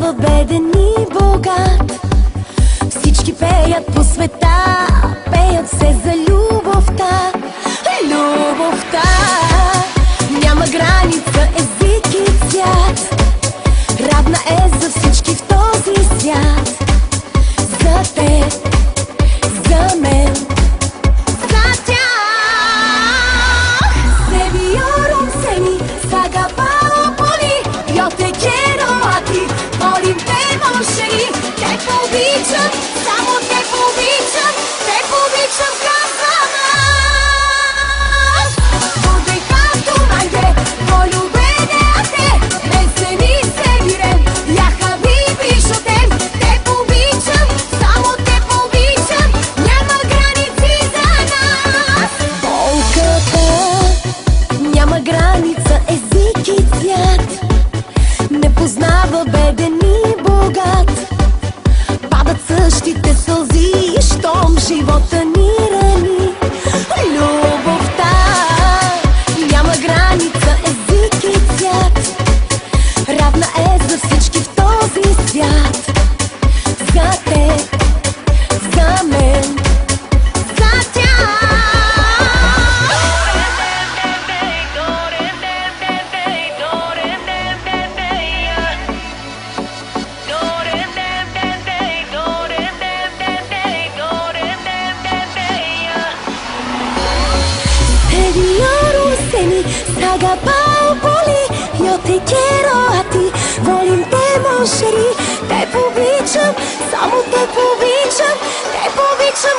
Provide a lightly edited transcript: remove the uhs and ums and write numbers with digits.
познава беден и богат. Всички пеят по света, пеят се за любовта. Любовта няма граница, език и цвят. Равна е за всички в този свят. За теб, за мен, за тях. Se vioron se mi sagapao poli. Yo te quiero a ti, volим те мошери. Те повичам, само те повичам, те повичам казвам аз. Будей както майде, полюбене а те. Мен се ми се вирен, я хабиби шотем. Те повичам, само те повичам, няма граници за нас. Болката няма граница, език и цвят. Не познава беден и богат. Падат същите сълзи, щом живота ни рани. Любовта няма граница, език и цвят. Равна е за всички в този свят. За теб, за мен, за тях. Te vioron se mi sagapao poli. Yo te quiero a ti, volим те мошери. Те повичам, само те повичам, те повичам.